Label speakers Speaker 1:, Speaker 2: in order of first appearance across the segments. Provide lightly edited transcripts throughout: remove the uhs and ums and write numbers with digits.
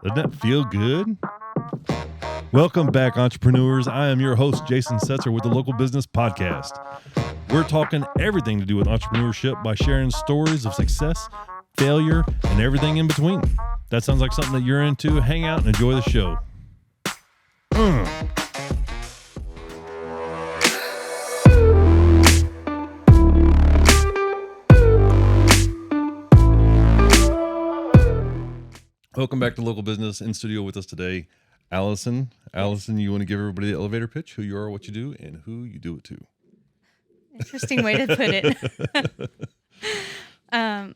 Speaker 1: Doesn't that feel good? Welcome back, entrepreneurs. I am your host, Jason Setzer, with the Local Business Podcast. We're talking everything to do with entrepreneurship by sharing stories of success, failure, and everything in between. That sounds like something that you're into. Hang out and enjoy the show. Welcome back to Local Business. In studio with us today, Alison. Alison, you want to give everybody the elevator pitch, who you are, what you do, and who you do it to?
Speaker 2: Interesting way to put it.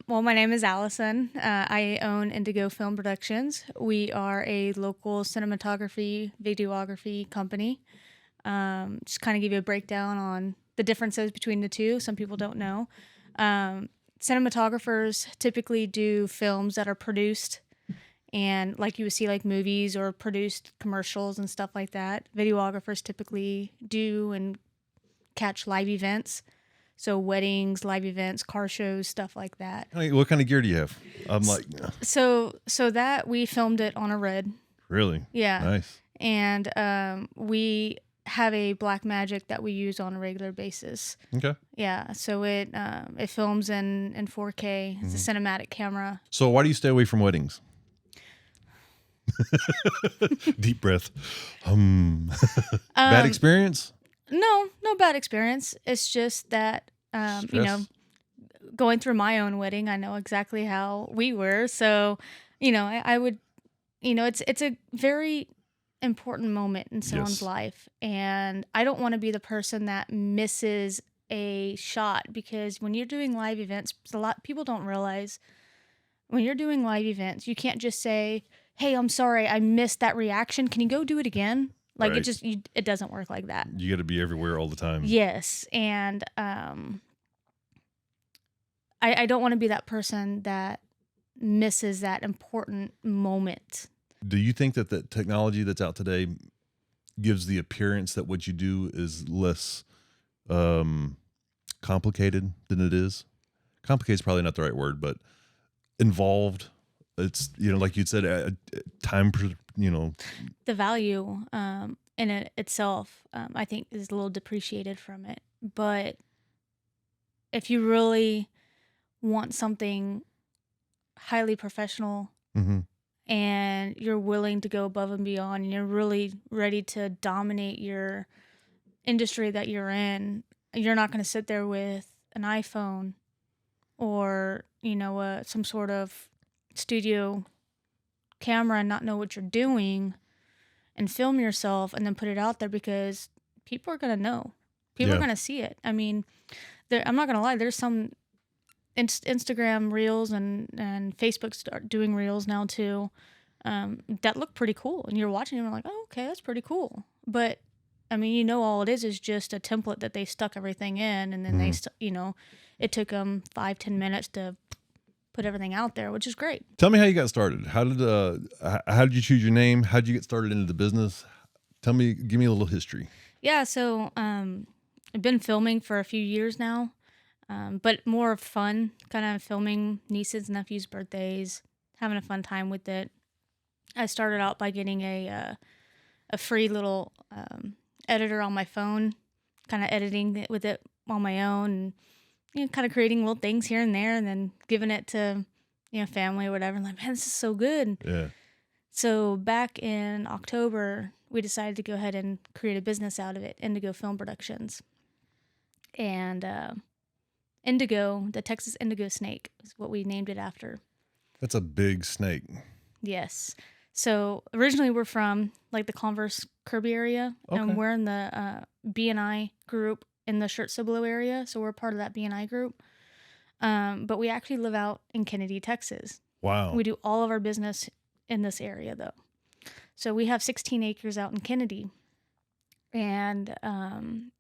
Speaker 2: Well, my name is Alison. I own Indigo Film Productions. We are a local cinematography, videography company. Just kind of give you a breakdown on the differences between the two. Some people don't know. Cinematographers typically do films that are produced, and like you would see like movies or produced commercials and stuff like that. Videographers typically do and catch live events. So weddings, live events, car shows, stuff like that.
Speaker 1: What kind of gear do you have? I'm like...
Speaker 2: So that we filmed it on a Red.
Speaker 1: Really?
Speaker 2: Yeah.
Speaker 1: Nice.
Speaker 2: And we have a Blackmagic that we use on a regular basis.
Speaker 1: Okay.
Speaker 2: Yeah. So it films in 4K. It's a cinematic camera.
Speaker 1: So why do you stay away from weddings? Deep breath. Bad experience?
Speaker 2: No bad experience. It's just that, going through my own wedding, I know exactly how we were. So, I would, it's a very important moment in someone's life. And I don't want to be the person that misses a shot, because when you're doing live events, people don't realize when you're doing live events, you can't just say, hey, I'm sorry, I missed that reaction. Can you go do it again? Like, right. It doesn't work like that.
Speaker 1: You got to be everywhere all the time.
Speaker 2: Yes. And I don't want to be that person that misses that important moment.
Speaker 1: Do you think that the technology that's out today gives the appearance that what you do is less complicated than it is? Complicated is probably not the right word, but involved. It's, like you said, time,
Speaker 2: The value in it itself, I think, is a little depreciated from it. But if you really want something highly professional and you're willing to go above and beyond, and you're really ready to dominate your industry that you're in, you're not going to sit there with an iPhone or, some sort of studio camera and not know what you're doing and film yourself and then put it out there, because people are going to know. People are going to see it. I mean, I'm not going to lie. There's some Instagram reels and Facebook start doing reels now too that look pretty cool. And you're watching them and you're like, oh, okay, that's pretty cool. But, I mean, all it is just a template that they stuck everything in, and then it took them 5-10 minutes to put everything out there, which is great.
Speaker 1: Tell me how you got started. How did you choose your name? How did you get started into the business? Give me a little history.
Speaker 2: Yeah, so I've been filming for a few years now, but more fun, kind of filming nieces, nephews' birthdays, having a fun time with it. I started out by getting a free little editor on my phone, kind of editing it with it on my own, and kind of creating little things here and there, and then giving it to, family or whatever. And like, man, this is so good.
Speaker 1: Yeah.
Speaker 2: So back in October, we decided to go ahead and create a business out of it, Indigo Film Productions. And Indigo, the Texas Indigo snake, is what we named it after.
Speaker 1: That's a big snake.
Speaker 2: Yes. So originally we're from like the Converse Kirby area, and we're in the B&I group in the Shirt-Cibolo area, so we're part of that B&I group. But we actually live out in Kennedy, Texas.
Speaker 1: Wow.
Speaker 2: We do all of our business in this area, though. So we have 16 acres out in Kennedy. And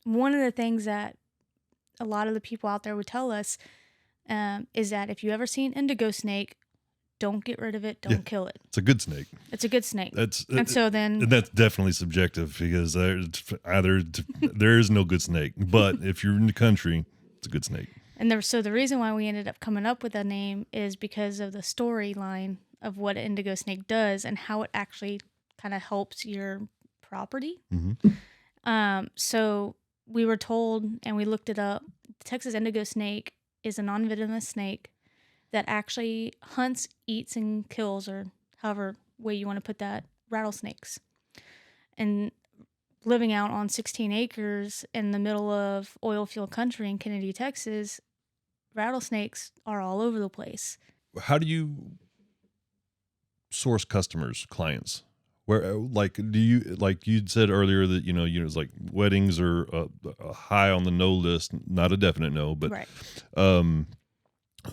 Speaker 2: one of the things that a lot of the people out there would tell us is that if you ever see an indigo snake, don't get rid of it. Don't kill it.
Speaker 1: It's a good snake.
Speaker 2: It's a good snake.
Speaker 1: That's definitely subjective, because there is no good snake. But if you're in the country, it's a good snake.
Speaker 2: And so the reason why we ended up coming up with a name is because of the storyline of what an indigo snake does and how it actually kind of helps your property. So we were told, and we looked it up, the Texas indigo snake is a non-venomous snake that actually hunts, eats, and kills, or however way you want to put that, rattlesnakes. And living out on 16 acres in the middle of oil field country in Kennedy, Texas, rattlesnakes are all over the place.
Speaker 1: How do you source customers, clients? Where, like, do you, like you said earlier that, it's like weddings are high on the no list, not a definite no, but,
Speaker 2: Right.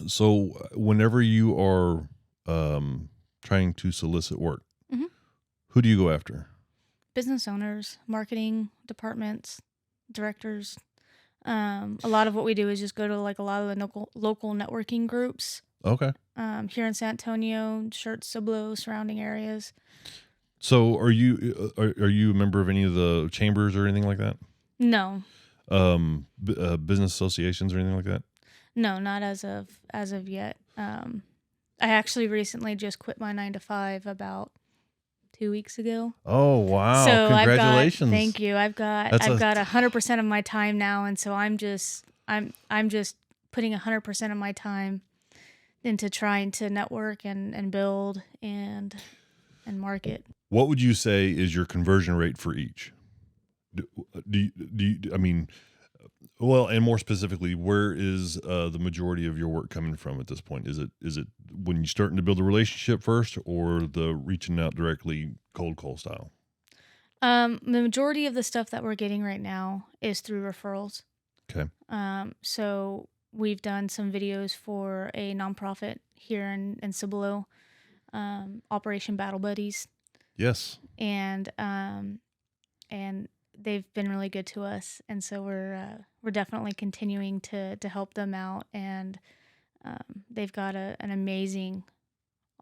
Speaker 1: So whenever you are trying to solicit work, who do you go after?
Speaker 2: Business owners, marketing departments, directors. A lot of what we do is just go to like a lot of the local networking groups.
Speaker 1: Okay.
Speaker 2: Here in San Antonio, Church, Cibolo, surrounding areas.
Speaker 1: So are you a member of any of the chambers or anything like that?
Speaker 2: No.
Speaker 1: Business associations or anything like that?
Speaker 2: No, not as of yet. I actually recently just quit my 9-to-5 about 2 weeks ago.
Speaker 1: Oh wow!
Speaker 2: So
Speaker 1: Congratulations.
Speaker 2: Thank you. I've got 100% of my time now, and so I'm just putting 100% of my time into trying to network and build and market.
Speaker 1: What would you say is your conversion rate for each? Do you I mean, well, and more specifically, where is the majority of your work coming from at this point? Is it when you're starting to build a relationship first, or the reaching out directly cold call style?
Speaker 2: The majority of the stuff that we're getting right now is through referrals.
Speaker 1: Okay.
Speaker 2: So we've done some videos for a nonprofit here in Cibolo, Operation Battle Buddies.
Speaker 1: Yes.
Speaker 2: And they've been really good to us, and so we're definitely continuing to help them out, and they've got an amazing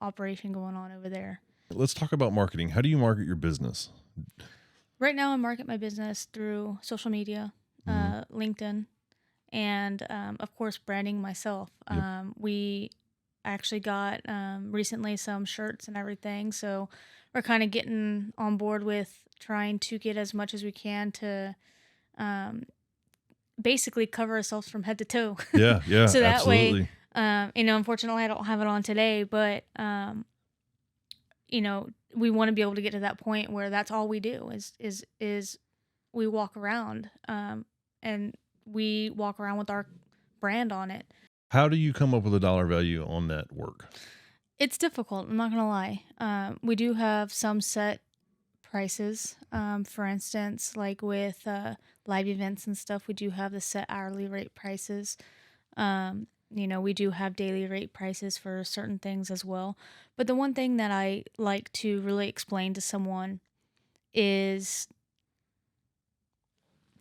Speaker 2: operation going on over there.
Speaker 1: Let's talk about marketing. How do you market your business?
Speaker 2: Right now, I market my business through social media, LinkedIn, and of course, branding myself.
Speaker 1: Yep.
Speaker 2: We actually got recently some shirts and everything, so we're kind of getting on board with trying to get as much as we can to basically cover ourselves from head to toe.
Speaker 1: Yeah,
Speaker 2: So that
Speaker 1: absolutely.
Speaker 2: way, unfortunately, I don't have it on today, but we want to be able to get to that point where that's all we do is we walk around, and we walk around with our brand on it.
Speaker 1: How do you come up with a dollar value on that work?
Speaker 2: It's difficult. I'm not gonna lie. We do have some set prices. For instance, like with live events and stuff, we do have the set hourly rate prices. We do have daily rate prices for certain things as well. But the one thing that I like to really explain to someone is,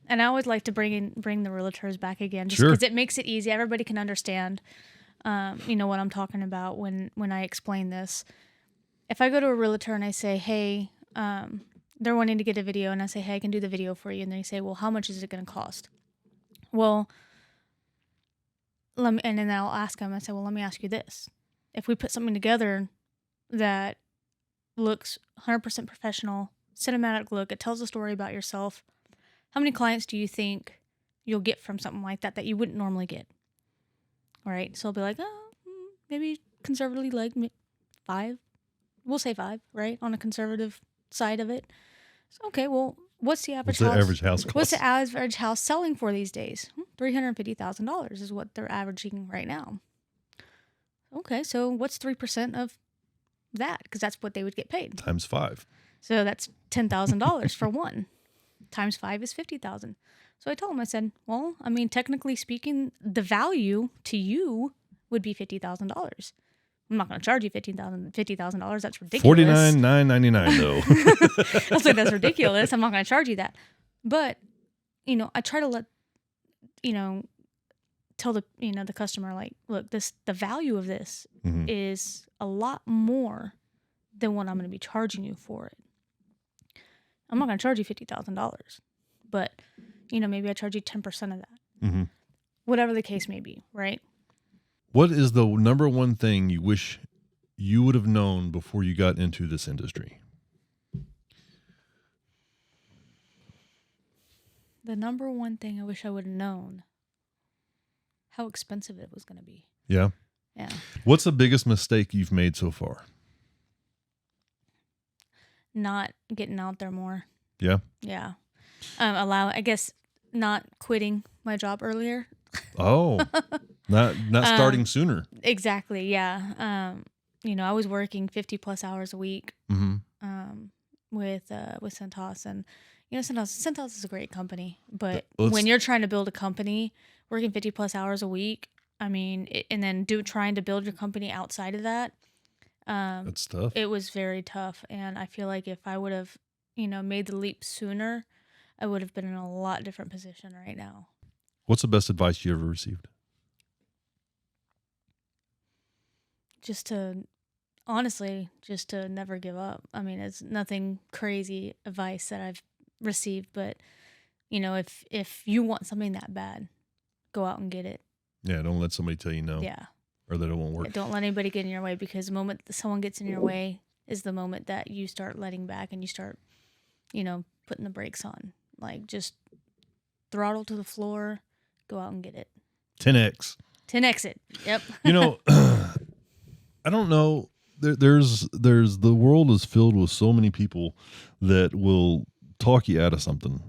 Speaker 2: and I always like to bring the realtors back again, just because it makes it easy. Everybody can understand, what I'm talking about when I explain this. If I go to a realtor and I say, hey, they're wanting to get a video, and I say, hey, I can do the video for you. And they say, well, how much is it going to cost? Well, and then I'll ask them, I say, well, let me ask you this. If we put something together that looks 100% professional, cinematic look, it tells a story about yourself, how many clients do you think you'll get from something like that you wouldn't normally get? All right. So I'll be like, maybe conservatively like 5. We'll say 5, right? On a conservative side of it. So, okay, well, what's the average house cost? What's the average house selling for these days? $350,000 is what they're averaging right now. Okay, so what's 3% of that? Because that's what they would get paid.
Speaker 1: Times 5.
Speaker 2: So that's $10,000 for one. Times 5 is $50,000. So I told him, I said, well, I mean, technically speaking, the value to you would be $50,000. I'm not going to charge you $50,000. That's ridiculous.
Speaker 1: $49,999 though.
Speaker 2: I was like, that's ridiculous. I'm not going to charge you that. But, I try to let, tell the customer, like, look, the value of this is a lot more than what I'm going to be charging you for it. I'm not going to charge you $50,000, but, maybe I charge you 10% of that. whatever the case may be, right?
Speaker 1: What is the number one thing you wish you would have known before you got into this industry?
Speaker 2: The number one thing I wish I would have known, how expensive it was going to be.
Speaker 1: Yeah.
Speaker 2: Yeah.
Speaker 1: What's the biggest mistake you've made so far?
Speaker 2: Not getting out there more.
Speaker 1: Yeah.
Speaker 2: Yeah. I guess not quitting my job earlier.
Speaker 1: Oh, not starting sooner.
Speaker 2: Exactly. Yeah. I was working 50 plus hours a week with Centos, and Centos is a great company, but when you're trying to build a company, working 50 plus hours a week, and then trying to build your company outside of that,
Speaker 1: that's tough.
Speaker 2: It was very tough, and I feel like if I would have, made the leap sooner, I would have been in a lot different position right now.
Speaker 1: What's the best advice you ever received?
Speaker 2: Just to never give up. I mean, it's nothing crazy advice that I've received, but if you want something that bad, go out and get it.
Speaker 1: Yeah, don't let somebody tell you no.
Speaker 2: Yeah.
Speaker 1: Or that it won't work.
Speaker 2: Don't let anybody get in your way, because the moment that someone gets in your way is the moment that you start letting back and you start, putting the brakes on. Like, just throttle to the floor, go out and get it.
Speaker 1: 10X.
Speaker 2: 10X it. Yep.
Speaker 1: I don't know. There's the world is filled with so many people that will talk you out of something.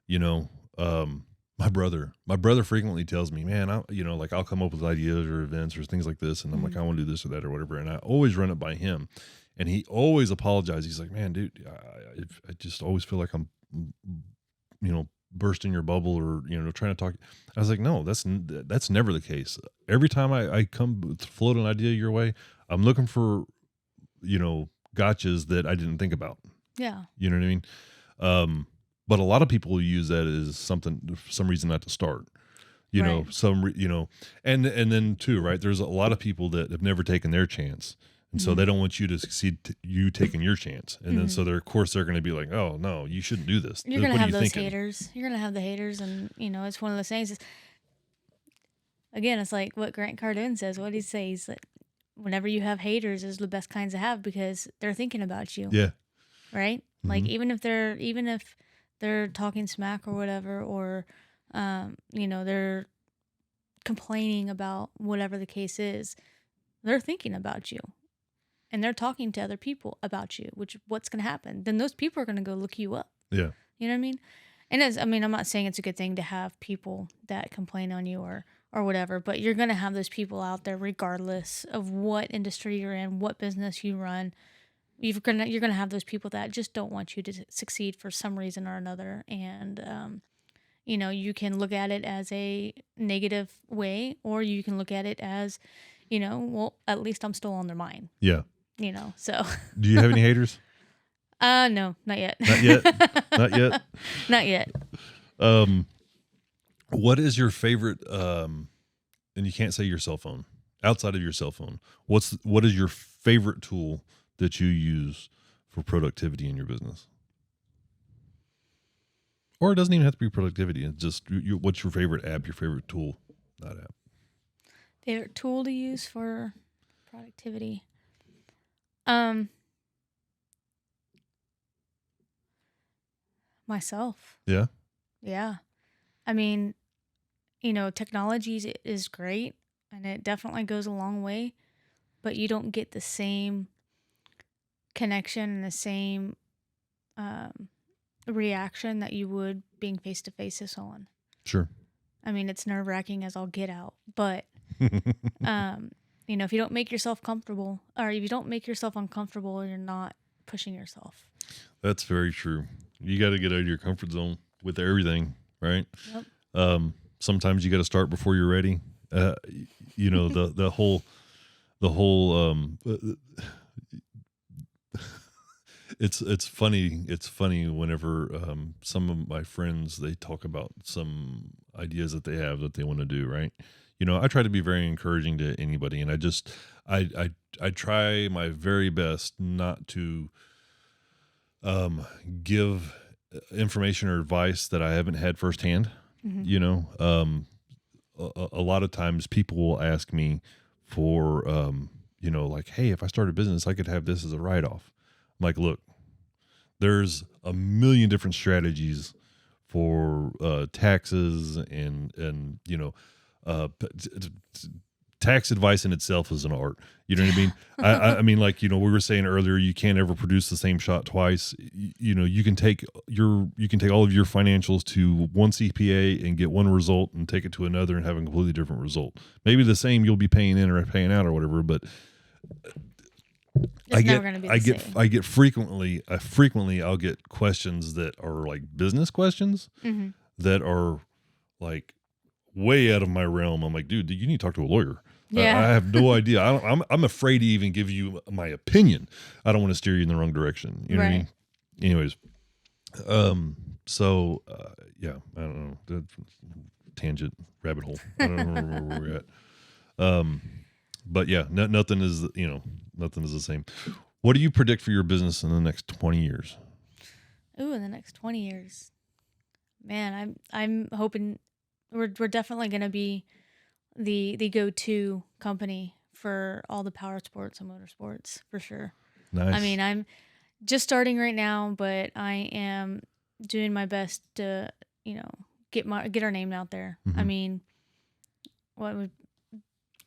Speaker 1: My brother frequently tells me, man, I'll come up with ideas or events or things like this. And I'm like, I want to do this or that or whatever. And I always run it by him, and he always apologizes. He's like, man, dude, I just always feel like I'm, bursting your bubble or, trying to talk. I was like, no, that's never the case. Every time I come float an idea your way, I'm looking for, gotchas that I didn't think about.
Speaker 2: Yeah.
Speaker 1: You know what I mean? But a lot of people use that as some reason not to start, right. And then too, right. There's a lot of people that have never taken their chance. And so they don't want you to succeed, you taking your chance. And then so they're going to be like, oh no, you shouldn't do this.
Speaker 2: You're going to have those haters. You're going to have the haters. And it's one of those things. Again, it's like what Grant Cardone says. What he says, that whenever you have haters is the best kinds to have, because they're thinking about you.
Speaker 1: Yeah.
Speaker 2: Right. Mm-hmm. Like even if they're talking smack or whatever, or, they're complaining about whatever the case is, they're thinking about you. And they're talking to other people about you, what's going to happen? Then those people are going to go look you up.
Speaker 1: Yeah.
Speaker 2: You know what I mean? And I'm not saying it's a good thing to have people that complain on you or whatever, but you're going to have those people out there regardless of what industry you're in, what business you run. You're going to have those people that just don't want you to succeed for some reason or another. And, you can look at it as a negative way, or you can look at it as, well, at least I'm still on their mind.
Speaker 1: Yeah.
Speaker 2: So.
Speaker 1: Do you have any haters?
Speaker 2: No, not yet.
Speaker 1: Not yet? Not yet?
Speaker 2: Not yet.
Speaker 1: What is your favorite, and you can't say your cell phone, outside of your cell phone, what is your favorite tool that you use for productivity in your business? Or it doesn't even have to be productivity. It's just, what's your favorite app, your favorite tool, not app?
Speaker 2: Favorite tool to use for productivity? Myself.
Speaker 1: Yeah.
Speaker 2: Yeah. I mean, technology is great, and it definitely goes a long way, but you don't get the same connection and the same reaction that you would being face to face with someone.
Speaker 1: Sure.
Speaker 2: I mean, it's nerve-wracking as all get out, but if you don't make yourself comfortable, or if you don't make yourself uncomfortable, you're not pushing yourself. That's
Speaker 1: very true. You got to get out of your comfort zone with everything, right?
Speaker 2: Yep.
Speaker 1: Sometimes you got to start before you're ready. The whole it's funny. It's funny whenever some of my friends, they talk about some ideas that they have that they want to do, right? I try to be very encouraging to anybody, and I try my very best not to give information or advice that I haven't had firsthand. Mm-hmm. a lot of times people will ask me for, like, hey, if I start a business, I could have this as a write-off. I'm like, look, there's a million different strategies for taxes and tax advice in itself is an art. You know what I mean? I mean, like, we were saying earlier, you can't ever produce the same shot twice. You can take all of your financials to one CPA and get one result and take it to another and have a completely different result. Maybe the same you'll be paying in or paying out or whatever, but
Speaker 2: It's never going to be the same.
Speaker 1: I get frequently I'll get questions that are like business questions that are like way out of my realm. I'm like, dude, you need to talk to a lawyer.
Speaker 2: Yeah.
Speaker 1: I have no idea. I'm afraid to even give you my opinion. I don't want to steer you in the wrong direction. You know what I mean? Anyways, yeah, I don't know. Tangent, rabbit hole. I don't know where we're at. But yeah, nothing is the same. What do you predict for your business in the next 20 years?
Speaker 2: Ooh, in the next 20 years, man, I'm hoping we're definitely going to be the go-to company for all the power sports and motorsports for sure.
Speaker 1: Nice.
Speaker 2: I mean, I'm just starting right now, but I am doing my best to, get our name out there. I mean, we've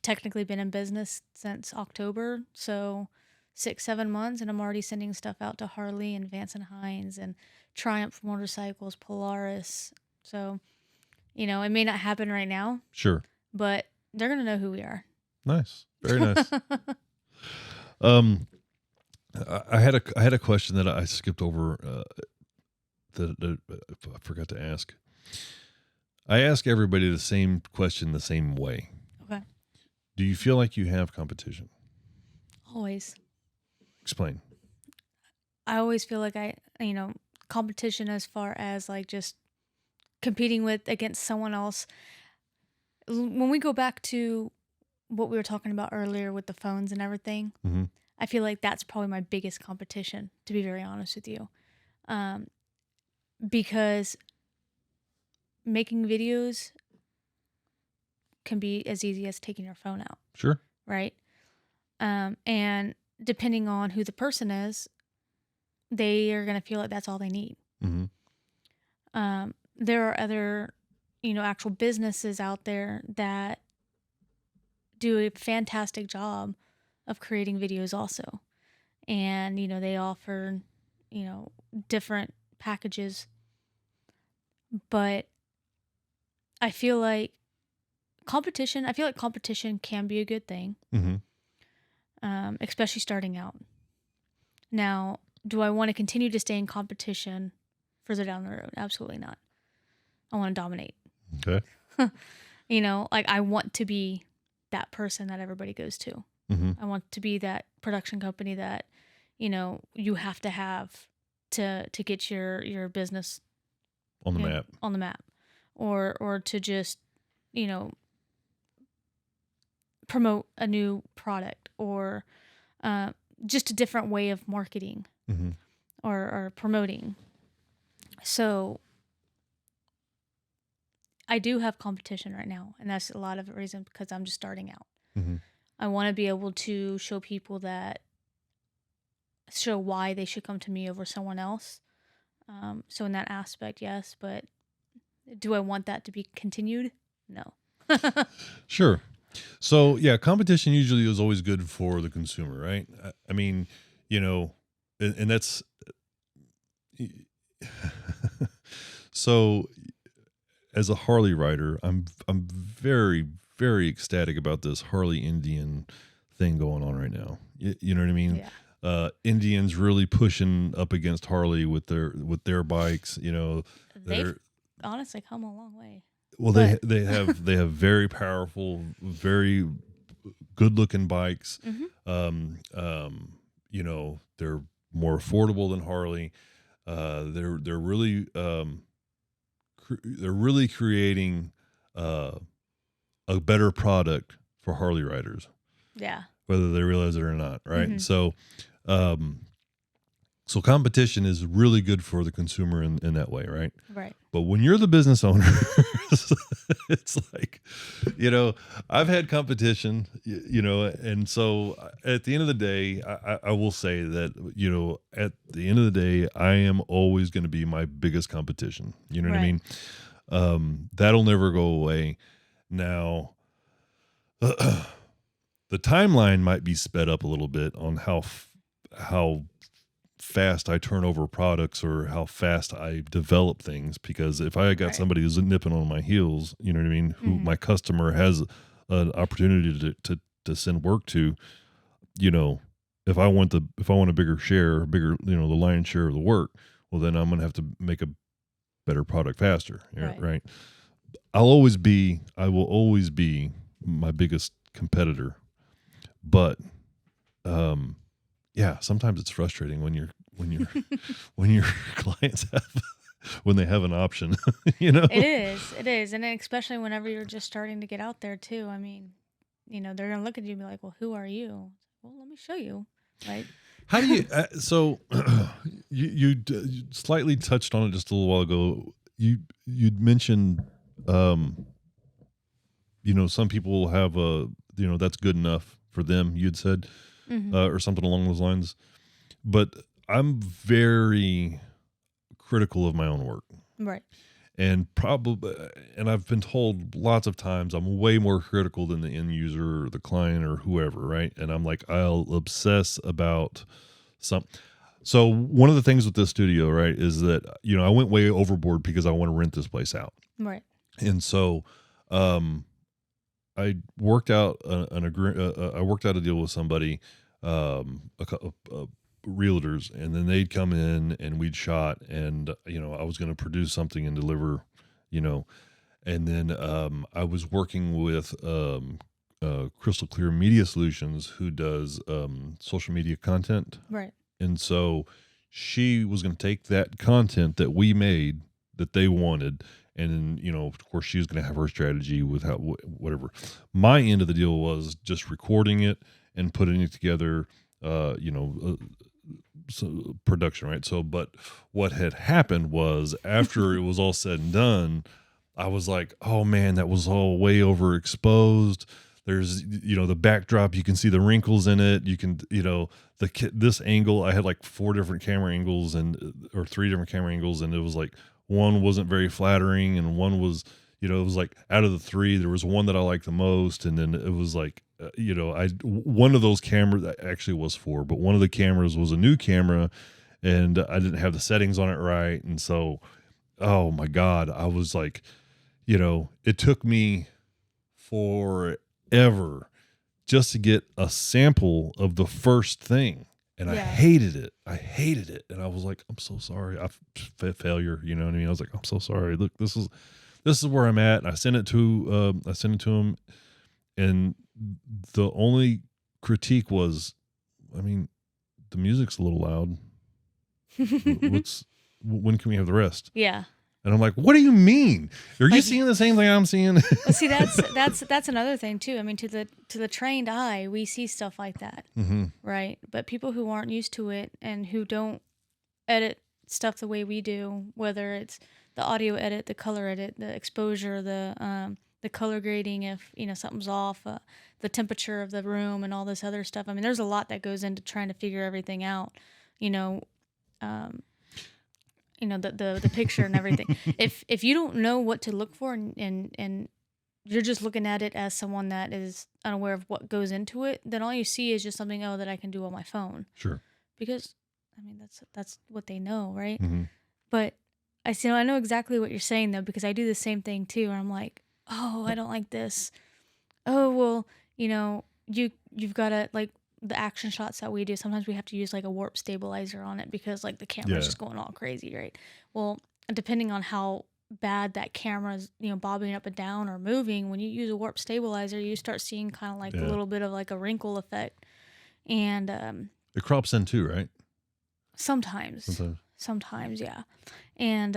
Speaker 2: technically been in business since October, so 6-7 months, and I'm already sending stuff out to Harley and Vance and Hines and Triumph Motorcycles, Polaris. So, it may not happen right now.
Speaker 1: Sure.
Speaker 2: But they're going to know who we are.
Speaker 1: Nice. Very nice. I had a question that I skipped over that I forgot to ask. I ask everybody the same question the same way.
Speaker 2: Okay.
Speaker 1: Do you feel like you have competition?
Speaker 2: Always.
Speaker 1: Explain.
Speaker 2: I always feel like competition as far as like just competing against someone else. When we go back to what we were talking about earlier with the phones and everything, I feel like that's probably my biggest competition, to be very honest with you. Because making videos can be as easy as taking your phone out.
Speaker 1: Sure.
Speaker 2: Right? And depending on who the person is, they are going to feel like that's all they need. There are other actual businesses out there that do a fantastic job of creating videos also. And, they offer, different packages. But I feel like competition can be a good thing, especially starting out. Now, do I want to continue to stay in competition further down the road? Absolutely not. I want to dominate.
Speaker 1: Okay.
Speaker 2: I want to be that person that everybody goes to. I want to be that production company that, you have to have to get your business
Speaker 1: on the
Speaker 2: map, or to just, promote a new product or just a different way of marketing or promoting. So I do have competition right now, and that's a lot of the reason because I'm just starting out. I want to be able to show people show why they should come to me over someone else. So in that aspect, yes, but do I want that to be continued? No.
Speaker 1: Sure. So yeah, competition usually is always good for the consumer, right? I mean, and that's so. As a Harley rider, I'm very, very ecstatic about this Harley Indian thing going on right now. You know what I mean?
Speaker 2: Yeah.
Speaker 1: Indians really pushing up against Harley with their bikes.
Speaker 2: They've honestly come a long way.
Speaker 1: Well, they have very powerful, very good looking bikes. They're more affordable than Harley. They're really creating a better product for Harley riders.
Speaker 2: Yeah.
Speaker 1: Whether they realize it or not, right? So, So competition is really good for the consumer in that way, right?
Speaker 2: Right.
Speaker 1: But when you're the business owner, it's like, I've had competition, and so at the end of the day, I will say that, at the end of the day, I am always going to be my biggest competition. You know what I
Speaker 2: Right.
Speaker 1: mean? That'll never go away. Now, the timeline might be sped up a little bit on how fast I turn over products or how fast I develop things, because if I got
Speaker 2: Right.
Speaker 1: somebody who's nipping on my heels, you know what I mean, who
Speaker 2: Mhm.
Speaker 1: my customer has an opportunity to send work to, if I want a bigger share, the lion's share of the work, well then I'm gonna have to make a better product faster.
Speaker 2: Right.
Speaker 1: Right. I will always be my biggest competitor. But yeah, sometimes it's frustrating when your clients when they have an option,
Speaker 2: It is, and then especially whenever you're just starting to get out there too. I mean, they're gonna look at you and be like, "Well, who are you?" Well, let me show you, right?
Speaker 1: How do you so you slightly touched on it just a little while ago. You'd mentioned some people have that's good enough for them, you'd said,
Speaker 2: Hmm.
Speaker 1: or something along those lines. But I'm very critical of my own work.
Speaker 2: Right.
Speaker 1: And I've been told lots of times I'm way more critical than the end user or the client or whoever, right? And I'm like, I'll obsess about some. So one of the things with this studio, right, is that I went way overboard because I want to rent this place out.
Speaker 2: Right.
Speaker 1: And so I worked out I worked out a deal with somebody, realtors, and then they'd come in and we'd shot, and I was going to produce something and deliver, you know, and then I was working with Crystal Clear Media Solutions, who does social media content,
Speaker 2: Right.
Speaker 1: and so she was going to take that content that we made that they wanted, and then of course she was going to have her strategy with how whatever. My end of the deal was just recording it and putting it together, so production, right? So, but what had happened was after it was all said and done, I was like, oh man, that was all way overexposed. There's, the backdrop, you can see the wrinkles in it. You can, this angle, I had like 4 different camera angles or 3 different camera angles. And it was like, one wasn't very flattering. And one was, it was like out of the 3, there was one that I liked the most. And then it was like, one of those cameras actually was 4, but one of the cameras was a new camera and I didn't have the settings on it right. And so, oh my God, I was like, it took me forever just to get a sample of the first thing. And I
Speaker 2: Yeah.
Speaker 1: hated it. And I was like, I'm so sorry. Failure. You know what I mean? I was like, I'm so sorry. Look, this is where I'm at. And I sent it to him. And the only critique was, I mean, the music's a little loud. When can we have the rest?
Speaker 2: Yeah.
Speaker 1: And I'm like, what do you mean? Are you
Speaker 2: Like-
Speaker 1: seeing the same thing I'm seeing?
Speaker 2: Well, see, that's another thing too. I mean, to the trained eye, we see stuff like that,
Speaker 1: Mm-hmm.
Speaker 2: right? But people who aren't used to it and who don't edit stuff the way we do, whether it's the audio edit, the color edit, the exposure, the color grading, if something's off, the temperature of the room, and all this other stuff. I mean, there's a lot that goes into trying to figure everything out. Um, the picture and everything. If you don't know what to look for and you're just looking at it as someone that is unaware of what goes into it, then all you see is just something that I can do on my phone.
Speaker 1: Sure.
Speaker 2: Because I mean that's what they know, right?
Speaker 1: Mm-hmm.
Speaker 2: But I know exactly what you're saying though, because I do the same thing too. Where I'm like, oh, I don't like this. Oh well, you've got to like the action shots that we do. Sometimes we have to use like a warp stabilizer on it because like the camera's just going all crazy, right? Well, depending on how bad that camera's bobbing up and down or moving, when you use a warp stabilizer, you start seeing kind of like a little bit of like a wrinkle effect, and
Speaker 1: it crops in too, right?
Speaker 2: Sometimes, yeah. And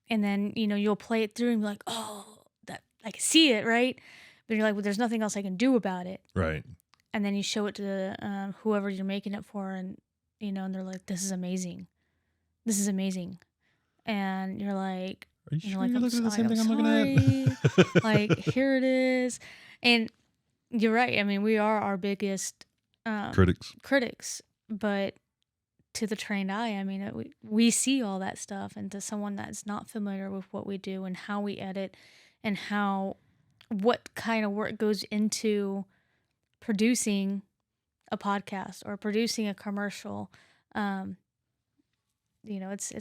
Speaker 2: then you'll play it through and be like, oh, that I can see it, right? But you're like, well, there's nothing else I can do about it,
Speaker 1: right?
Speaker 2: And then you show it to whoever you're making it for, and and they're like, this is amazing. This is amazing. And you're like,
Speaker 1: Are you sure
Speaker 2: like,
Speaker 1: you're looking at the same thing I'm
Speaker 2: sorry.
Speaker 1: looking at?
Speaker 2: Like, here it is. And you're right. I mean, we are our biggest critics, but to the trained eye, I mean, we see all that stuff, and to someone that's not familiar with what we do and how we edit and what kind of work goes into producing a podcast or producing a commercial, it's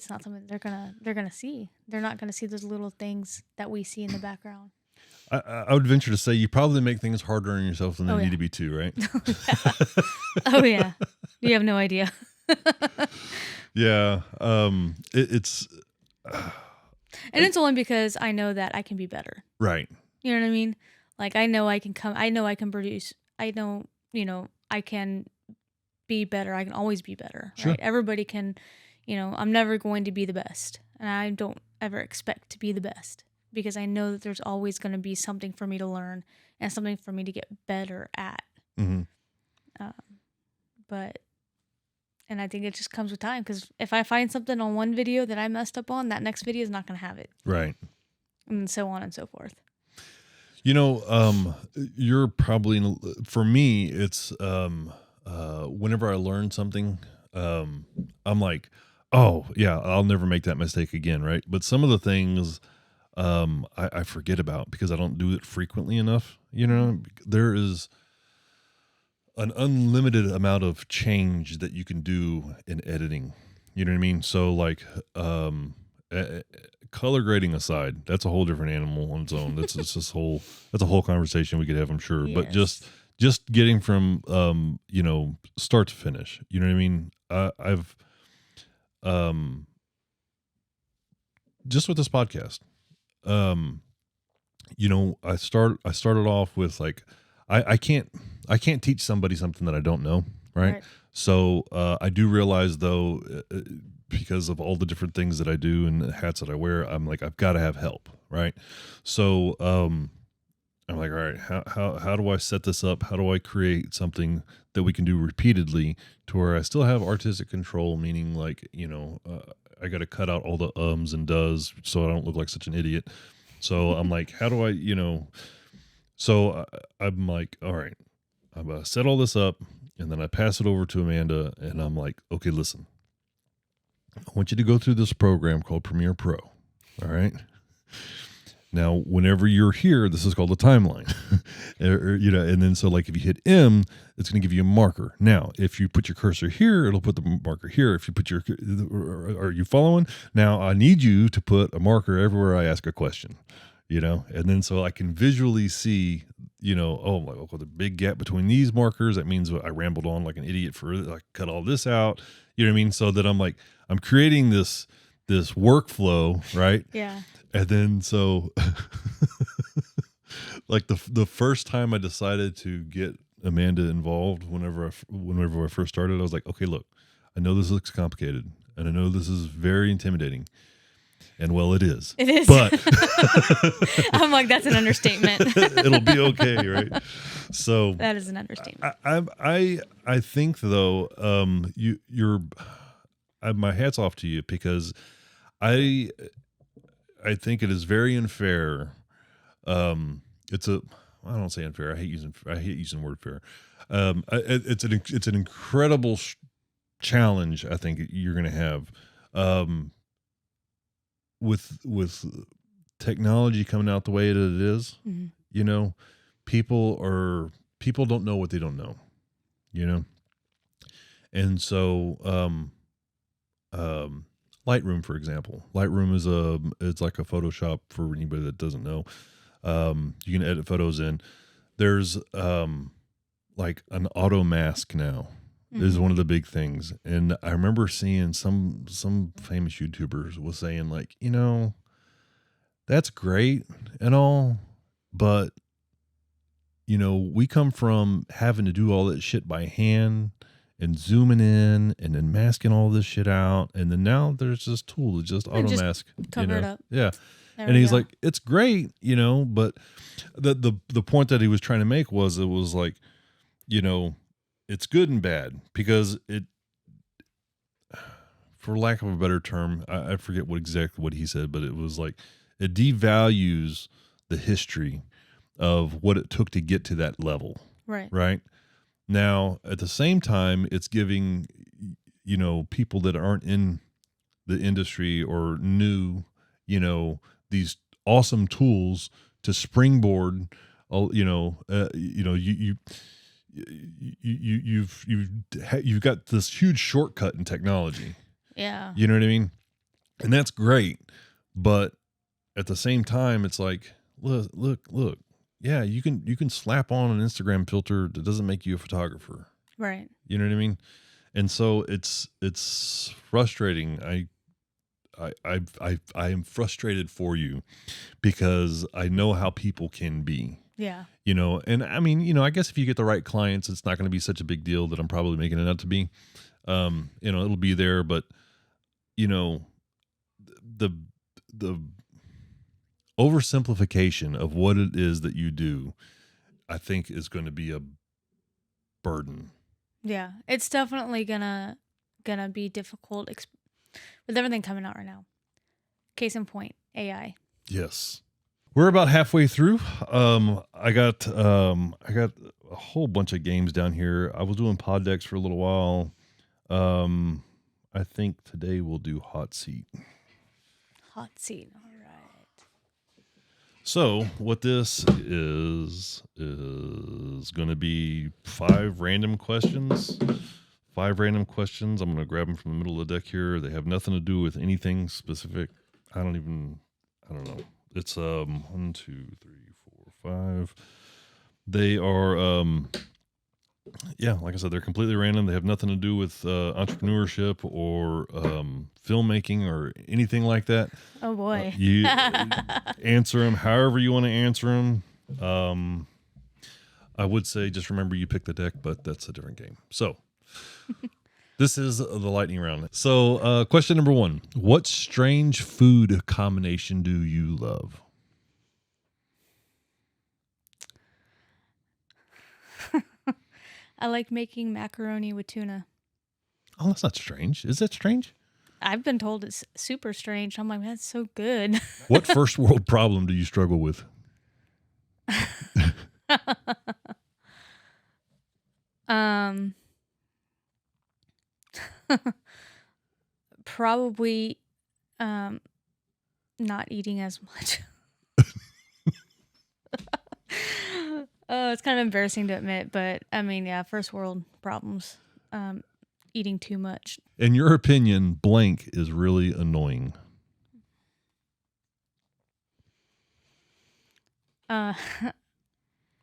Speaker 2: not something they're gonna see. They're not gonna see those little things that we see in the background.
Speaker 1: I would venture to say you probably make things harder on yourself than they need to be too, right?
Speaker 2: Oh yeah, you have no idea.
Speaker 1: Yeah, it's
Speaker 2: and it's only because I know that I can be better.
Speaker 1: Right.
Speaker 2: You know what I mean? Like I know I can produce. I know, I can be better. I can always be better,
Speaker 1: Sure.
Speaker 2: Right? Everybody can, I'm never going to be the best, and I don't ever expect to be the best because I know that there's always going to be something for me to learn and something for me to get better at.
Speaker 1: Mm-hmm.
Speaker 2: And I think it just comes with time, because if I find something on one video that I messed up on, that next video is not going to have it.
Speaker 1: Right.
Speaker 2: And so on and so forth.
Speaker 1: You're probably, for me, it's whenever I learn something, I'm like, oh yeah, I'll never make that mistake again, right? But some of the things I forget about because I don't do it frequently enough. There is an unlimited amount of change that you can do in editing. You know what I mean? So like, color grading aside, that's a whole different animal on its own. That's a whole conversation we could have, I'm sure.
Speaker 2: Yes.
Speaker 1: But just getting from start to finish. You know what I mean? I've just with this podcast, I started off with like, I can't teach somebody something that I don't know, right? So I do realize though, because of all the different things that I do and the hats that I wear, I'm like, I've got to have help, right? So I'm like, all right, how do I set this up? How do I create something that we can do repeatedly to where I still have artistic control, meaning like, I got to cut out all the ums and does so I don't look like such an idiot. So I'm like, how do I, so I'm like, all right, I'm going to set all this up, and then I pass it over to Amanda, and I'm like, okay, listen, I want you to go through this program called Premiere Pro. All right. Now, whenever you're here, this is called a timeline, and then so like if you hit M, it's going to give you a marker. Now, if you put your cursor here, it'll put the marker here. If you put are you following? Now, I need you to put a marker everywhere I ask a question, and then so I can visually see, oh, the big gap between these markers, that means I rambled on like an idiot I cut all this out. You know what I mean? So that I'm creating this workflow, right?
Speaker 2: Yeah.
Speaker 1: And then so like the first time I decided to get Amanda involved, whenever I first started, I was like, okay, look, I know this looks complicated and I know this is very intimidating. And well, it is.
Speaker 2: It is.
Speaker 1: But
Speaker 2: I'm like, that's an understatement.
Speaker 1: It'll be okay, right? So
Speaker 2: that is an understatement.
Speaker 1: I think though, my hat's off to you, because I think it is very unfair. I don't say unfair. I hate using the word fair. It's an incredible challenge I think you're going to have. With technology coming out the way that it is, mm-hmm. People don't know what they don't know, and so Lightroom, for example. Lightroom it's like a Photoshop for anybody that doesn't know. You can edit photos in. There's like an auto mask now. Mm-hmm. Is one of the big things. And I remember seeing some famous YouTubers was saying like, that's great and all, but we come from having to do all that shit by hand and zooming in and then masking all this shit out, and then now there's this tool that just auto mask,
Speaker 2: cover it up.
Speaker 1: Yeah. There and he's like, it's great, but the point that he was trying to make was, it was like, it's good and bad, because for lack of a better term, I forget what he said, but it was like it devalues the history of what it took to get to that level.
Speaker 2: Right.
Speaker 1: Right. Now, at the same time, it's giving, people that aren't in the industry or new, these awesome tools to springboard. You've got this huge shortcut in technology.
Speaker 2: Yeah.
Speaker 1: You know what I mean? And that's great, but at the same time, it's like, look. Yeah, you can slap on an Instagram filter that doesn't make you a photographer.
Speaker 2: Right.
Speaker 1: You know what I mean? And so it's frustrating. I am frustrated for you because I know how people can be.
Speaker 2: Yeah.
Speaker 1: And I mean, I guess if you get the right clients, it's not going to be such a big deal that I'm probably making it out to be. It'll be there, but the oversimplification of what it is that you do, I think is going to be a burden.
Speaker 2: Yeah, it's definitely gonna be difficult with everything coming out right now. Case in point, AI.
Speaker 1: Yes, we're about halfway through. I got a whole bunch of games down here. I was doing pod decks for a little while. I think today we'll do hot seat.
Speaker 2: Hot seat. All right.
Speaker 1: So what this is going to be 5 random questions. 5 random questions. I'm going to grab them from the middle of the deck here. They have nothing to do with anything specific. I don't know. It's 1, 2, 3, 4, 5. They are like I said, they're completely random. They have nothing to do with entrepreneurship or filmmaking or anything like that.
Speaker 2: Oh boy.
Speaker 1: You answer them however you want to answer them. I would say just remember you pick the deck, but that's a different game. So this is the lightning round. So question number 1, what strange food combination do you love?
Speaker 2: I like making macaroni with tuna.
Speaker 1: Oh, that's not strange. Is that strange?
Speaker 2: I've been told it's super strange. I'm like, that's so good.
Speaker 1: What first world problem do you struggle with?
Speaker 2: Probably not eating as much. Oh, it's kind of embarrassing to admit, but I mean, yeah, first world problems. Eating too much.
Speaker 1: In your opinion, blank is really annoying.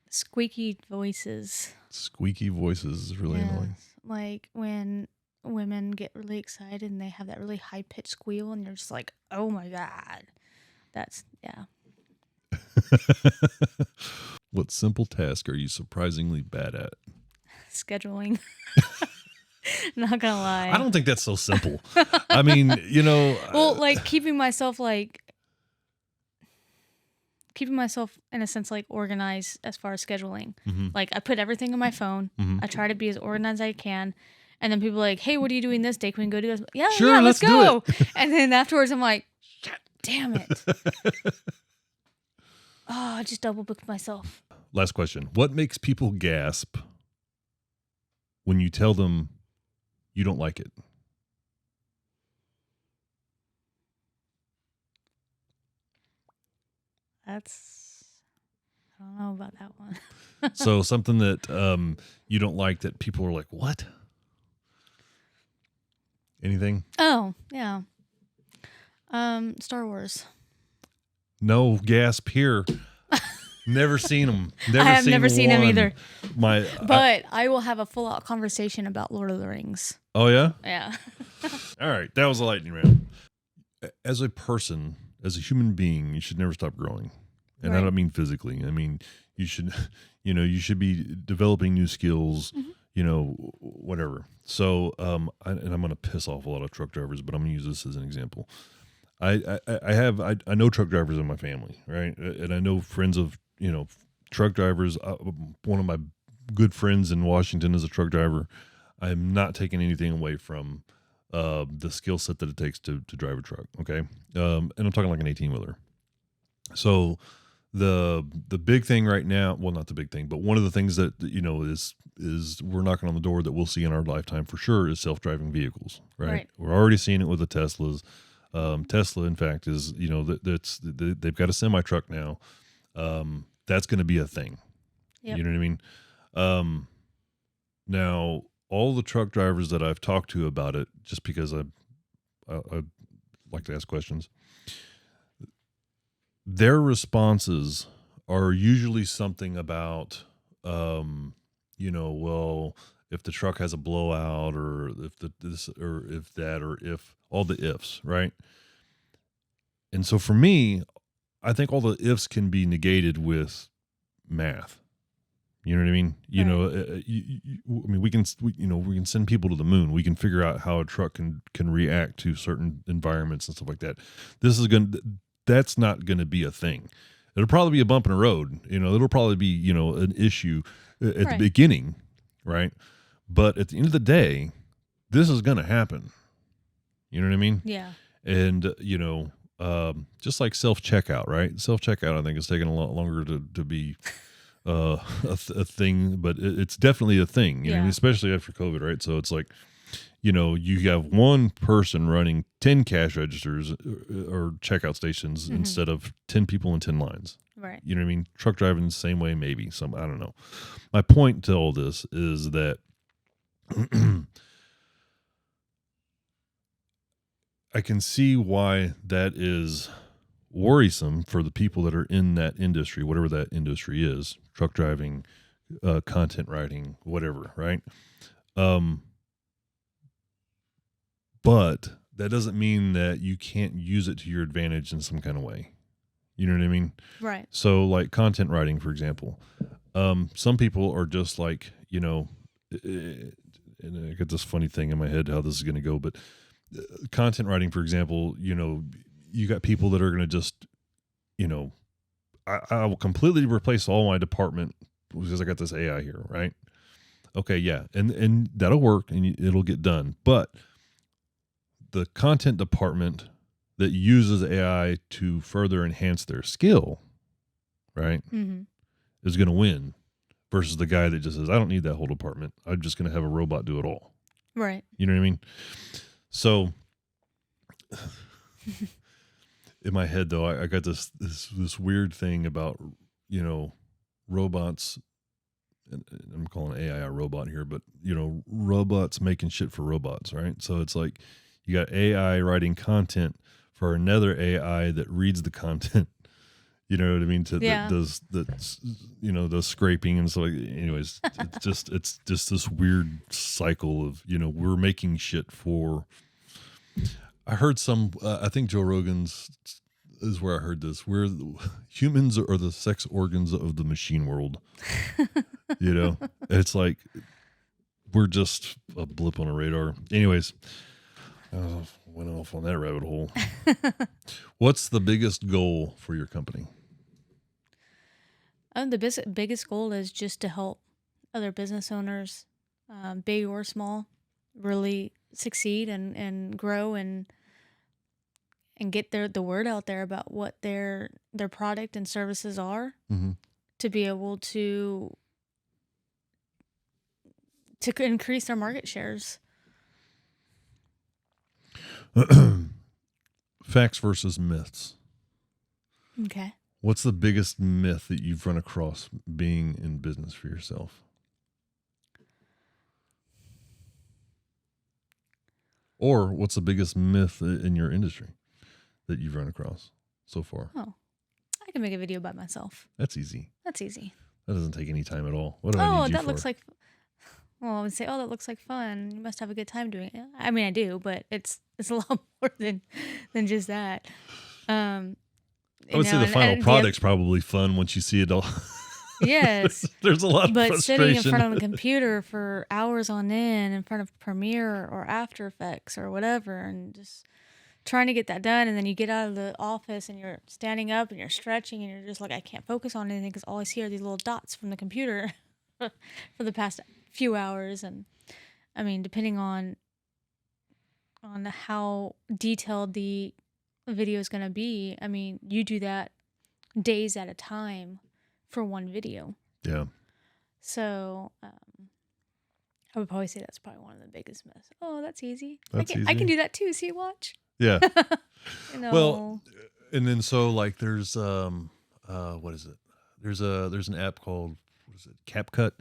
Speaker 2: Squeaky voices.
Speaker 1: Squeaky voices is really annoying.
Speaker 2: Like when women get really excited and they have that really high pitched squeal and you're just like, oh my God. That's, yeah.
Speaker 1: What simple task are you surprisingly bad at?
Speaker 2: Scheduling. Not gonna lie.
Speaker 1: I don't think that's so simple. I mean,
Speaker 2: well, like keeping myself in a sense like organized as far as scheduling.
Speaker 1: Mm-hmm.
Speaker 2: Like I put everything in my phone.
Speaker 1: Mm-hmm.
Speaker 2: I try to be as organized as I can. And then people are like, hey, what are you doing this day? Can we go do this? Yeah,
Speaker 1: sure,
Speaker 2: yeah, let's go.
Speaker 1: Do it.
Speaker 2: And then afterwards I'm like, damn it. Oh, I just double booked myself.
Speaker 1: Last question. What makes people gasp when you tell them you don't like it?
Speaker 2: I don't know about that one.
Speaker 1: So something that you don't like that people are like, what? Anything?
Speaker 2: Oh, yeah. Star Wars.
Speaker 1: No gasp here. Never seen them.
Speaker 2: I have never seen them either.
Speaker 1: But
Speaker 2: I will have a full-out conversation about Lord of the Rings.
Speaker 1: Oh, yeah?
Speaker 2: Yeah.
Speaker 1: All right. That was a lightning round. As a person, as a human being, you should never stop growing. And I don't mean physically. I mean, you should be developing new skills, whatever. So, and I'm going to piss off a lot of truck drivers, but I'm going to use this as an example. I know truck drivers in my family, right? And I know friends of, truck drivers. One of my good friends in Washington is a truck driver. I'm not taking anything away from the skill set that it takes to drive a truck. Okay. And I'm talking like an 18-wheeler. So the big thing right now, well, not the big thing, but one of the things that, is we're knocking on the door that we'll see in our lifetime for sure is self-driving vehicles, right? We're already seeing it with the Teslas. Tesla, in fact, is, they've got a semi-truck now. That's going to be a thing.
Speaker 2: Yep.
Speaker 1: You know what I mean? Now, all the truck drivers that I've talked to about it, just because I like to ask questions, their responses are usually something about, well, if the truck has a blowout, or if this, or if that, or if all the ifs, right? And so for me, I think all the ifs can be negated with math. You know what I mean? We can send people to the moon. We can figure out how a truck can react to certain environments and stuff like that. That's not going to be a thing. It'll probably be a bump in the road. It'll probably be, an issue at the beginning, right? But at the end of the day, this is going to happen. You know what I mean?
Speaker 2: Yeah.
Speaker 1: And, just like self-checkout, right? Self-checkout, I think, is taking a lot longer to be a thing, but it's definitely a thing, you know, especially after COVID, right? So it's like, you have one person running 10 cash registers or checkout stations instead of 10 people in 10 lines.
Speaker 2: Right.
Speaker 1: You know what I mean? Truck driving the same way, maybe some, I don't know. My point to all this is that I can see why that is worrisome for the people that are in that industry, whatever that industry is, truck driving, content writing, whatever, right? But that doesn't mean that you can't use it to your advantage in some kind of way. You know what I mean?
Speaker 2: Right.
Speaker 1: So like content writing, for example, some people are just like, and I get this funny thing in my head how this is going to go, but content writing, for example, you got people that are going to just, I will completely replace all my department because I got this AI here, right? Okay, yeah, and that'll work and it'll get done. But the content department that uses AI to further enhance their skill, right, is going to win versus the guy that just says, I don't need that whole department. I'm just going to have a robot do it all.
Speaker 2: Right.
Speaker 1: You know what I mean? So in my head, though, I got this weird thing about, robots, and I'm calling AI a robot here, but, robots making shit for robots, right? So it's like you got AI writing content for another AI that reads the content. You know what I mean? Does scraping and stuff. Anyways, it's just this weird cycle of, we're making shit for. I heard I think Joe Rogan's is where I heard this, where humans are the sex organs of the machine world. It's like we're just a blip on a radar. Anyways, went off on that rabbit hole. What's the biggest goal for your company?
Speaker 2: The biggest goal is just to help other business owners, big or small, really succeed and grow and get the word out there about what their product and services are, to be able to increase their market shares.
Speaker 1: Facts versus myths.
Speaker 2: Okay.
Speaker 1: What's the biggest myth that you've run across being in business for yourself? Or what's the biggest myth in your industry that you've run across so far?
Speaker 2: Oh, I can make a video by myself.
Speaker 1: That's easy.
Speaker 2: That's easy.
Speaker 1: That doesn't take any time at all. What do I need you
Speaker 2: that
Speaker 1: for?
Speaker 2: looks like. Well, I would say, that looks like fun. You must have a good time doing it. I mean, I do, but it's a lot more than just that.
Speaker 1: I would say the final product's probably fun once you see it all.
Speaker 2: Yes.
Speaker 1: There's a lot of frustration.
Speaker 2: But sitting in front of a computer for hours on end in front of Premiere or After Effects or whatever, and just trying to get that done, and then you get out of the office and you're standing up and you're stretching and you're just like, I can't focus on anything because all I see are these little dots from the computer for the past few hours. And I mean, depending on how detailed the video is going to be. I mean, you do that days at a time for one video.
Speaker 1: Yeah.
Speaker 2: So I would probably say that's probably one of the biggest myths. Oh, that's easy.
Speaker 1: That's
Speaker 2: I
Speaker 1: easy.
Speaker 2: can do that too. See, watch.
Speaker 1: Yeah.
Speaker 2: You know.
Speaker 1: Well, and then so like there's what is it? There's an app called, what is it? CapCut.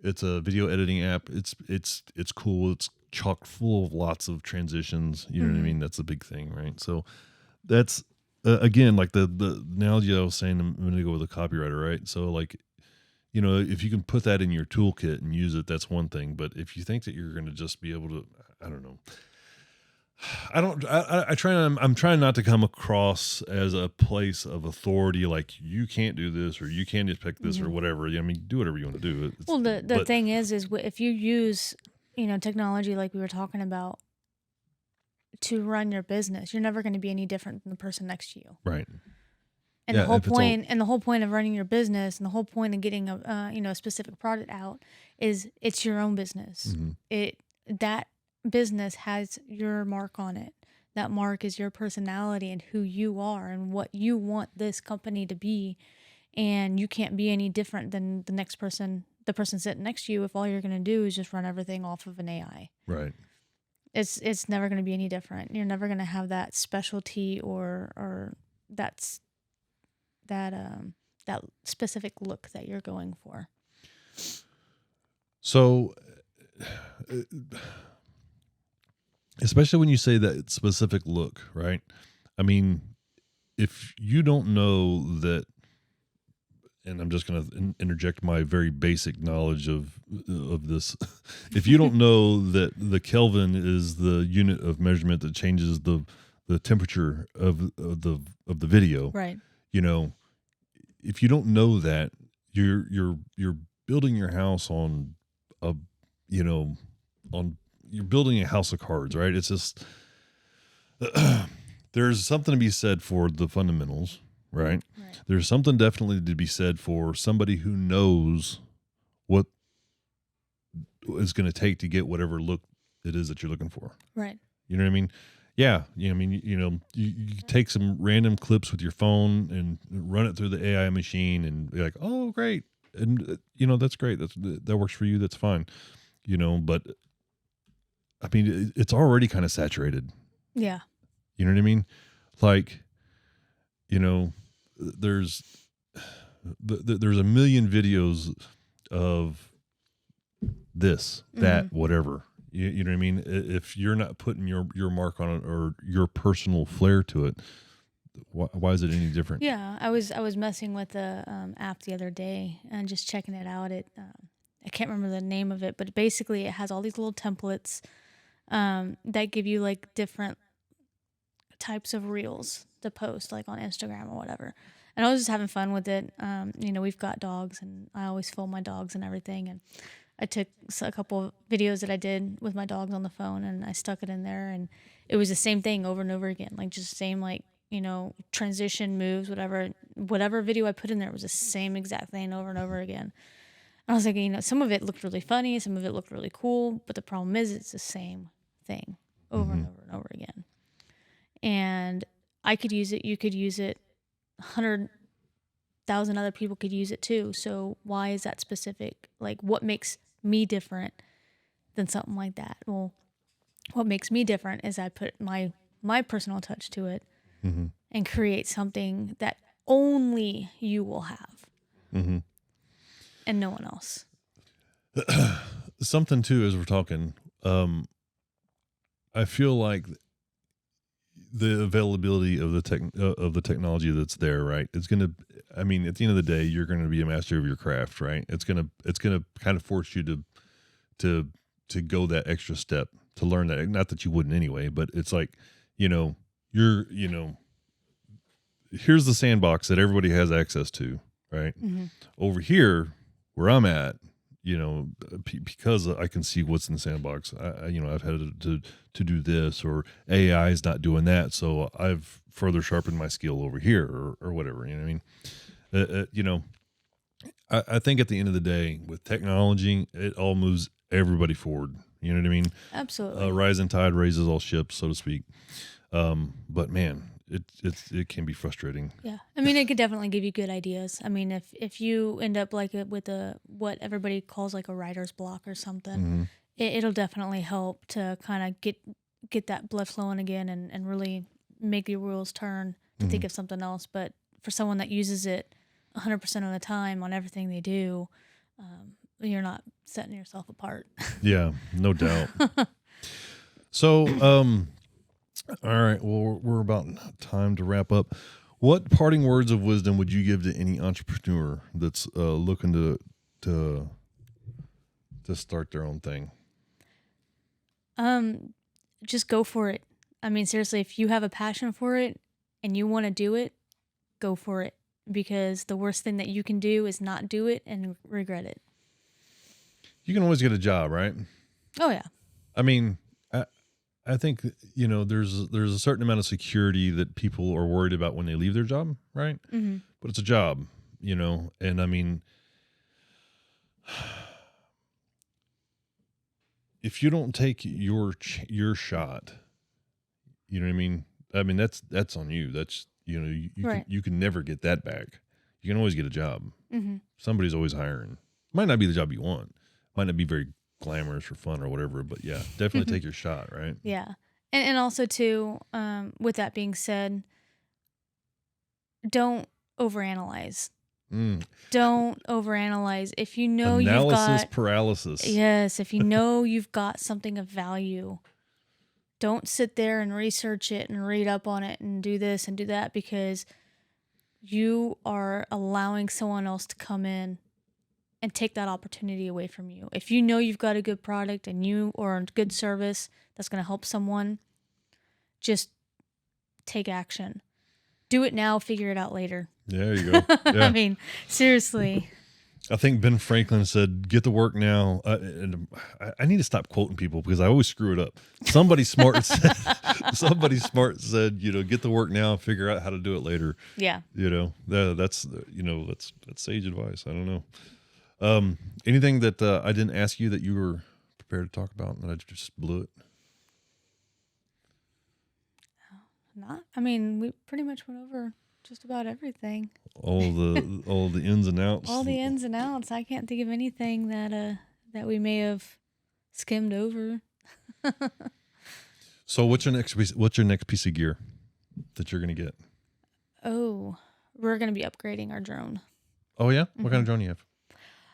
Speaker 1: It's a video editing app. It's cool. It's chock full of lots of transitions. You know what I mean? That's a big thing, right? So that's again, like the analogy I was saying a minute ago with a copywriter, right? So like, you know, if you can put that in your toolkit and use it, that's one thing. But if you think that you're going to just be able to, I don't know. I'm trying not to come across as a place of authority, like you can't do this or you can't just pick this or whatever. I mean, do whatever you want to do.
Speaker 2: Well, the thing is if you use, you know, technology like we were talking about to run your business, you're never going to be any different than the person next to you.
Speaker 1: Right.
Speaker 2: And the whole point of running your business and the whole point of getting a specific product out is it's your own business. That business has your mark on it. That mark is your personality and who you are and what you want this company to be. And you can't be any different than the next person, the person sitting next to you, if all you're going to do is just run everything off of an AI.
Speaker 1: Right.
Speaker 2: It's never going to be any different. You're never going to have that specialty or that specific look that you're going for.
Speaker 1: So, especially when you say that specific look, right? I mean, if you don't know that, and I'm just going to interject my very basic knowledge of this. If you don't know that the Kelvin is the unit of measurement that changes the temperature of the video,
Speaker 2: right?
Speaker 1: You know, if you don't know that, you're building your house on you're building a house of cards, right? It's just there's something to be said for the fundamentals, right? There's something definitely to be said for somebody who knows what it's going to take to get whatever look it is that you're looking for.
Speaker 2: Right.
Speaker 1: You know what I mean? Yeah. I mean, you take some random clips with your phone and run it through the AI machine and be like, oh, great. And, that's great. That works for you. That's fine. But I mean, it's already kind of saturated.
Speaker 2: Yeah.
Speaker 1: You know what I mean? Like, there's a million videos of this, that, whatever. You know what I mean? If you're not putting your mark on it or your personal flair to it, why is it any different?
Speaker 2: Yeah, I was messing with the app the other day and just checking it out. I can't remember the name of it, but basically it has all these little templates that give you like different types of reels to post, like on Instagram or whatever. And I was just having fun with it. We've got dogs, and I always film my dogs and everything. And I took a couple of videos that I did with my dogs on the phone, and I stuck it in there, and it was the same thing over and over again, like just same transition moves, whatever video I put in there was the same exact thing over and over again. And I was like, some of it looked really funny, some of it looked really cool, but the problem is it's the same thing over and over and over again. And I could use it, you could use it, 100,000 other people could use it too. So why is that specific? Like, what makes me different than something like that? Well, what makes me different is I put my personal touch to it and create something that only you will have and no one else.
Speaker 1: Something too, as we're talking, I feel like the availability of the technology that's there, right? It's going to, I mean, at the end of the day, you're going to be a master of your craft, right? It's going to kind of force you to go that extra step to learn that. Not that you wouldn't anyway, but it's like, here's the sandbox that everybody has access to, right? Over here where I'm at, because I can see what's in the sandbox, I've had to do this, or AI is not doing that, so I've further sharpened my skill over here, or whatever. You know what I mean? I think at the end of the day, with technology, it all moves everybody forward, You know what I mean?
Speaker 2: Absolutely.
Speaker 1: Rising tide raises all ships, so to speak. But man, it can be frustrating.
Speaker 2: Yeah. I mean, it could definitely give you good ideas. I mean, if you end up like with what everybody calls like a writer's block or something,
Speaker 1: Mm-hmm.
Speaker 2: it'll definitely help to kind of get that blood flowing again and really make your wheels turn to think of something else. But for someone that uses it 100% of the time on everything they do, you're not setting yourself apart.
Speaker 1: Yeah, no doubt. So, all right. Well, we're about time to wrap up. What parting words of wisdom would you give to any entrepreneur that's looking to start their own thing?
Speaker 2: Just go for it. I mean, seriously, if you have a passion for it and you want to do it, go for it. Because the worst thing that you can do is not do it and regret it.
Speaker 1: You can always get a job, right?
Speaker 2: Oh yeah.
Speaker 1: I mean, I think there's a certain amount of security that people are worried about when they leave their job, right?
Speaker 2: Mm-hmm.
Speaker 1: But it's a job, and I mean, if you don't take your shot, you know what I mean? I mean, that's on you. That's, you
Speaker 2: Right.
Speaker 1: you can never get that back. You can always get a job.
Speaker 2: Mm-hmm.
Speaker 1: Somebody's always hiring. Might not be the job you want. Might not be very glamorous or fun or whatever, but yeah, definitely take your shot, right?
Speaker 2: Yeah. And also too, with that being said, don't overanalyze. Don't overanalyze. If you know
Speaker 1: Analysis paralysis.
Speaker 2: Yes, if you know you've got something of value, don't sit there and research it and read up on it and do this and do that, because you are allowing someone else to come in and take that opportunity away from you. If you know you've got a good product and or a good service that's going to help someone, just take action. Do it now, figure it out later.
Speaker 1: There you go. Yeah.
Speaker 2: I mean, seriously.
Speaker 1: I think Ben Franklin said, "Get to work now." And I need to stop quoting people because I always screw it up. Somebody smart said, "Get to work now, figure out how to do it later."
Speaker 2: Yeah.
Speaker 1: That's sage advice. I don't know. Anything that I didn't ask you that you were prepared to talk about and that I just blew it?
Speaker 2: I mean, we pretty much went over just about everything.
Speaker 1: All the ins and outs.
Speaker 2: All the ins and outs. I can't think of anything that we may have skimmed over.
Speaker 1: So what's your next piece of gear that you're gonna get?
Speaker 2: Oh, we're gonna be upgrading our drone.
Speaker 1: Oh yeah? What kind of drone do you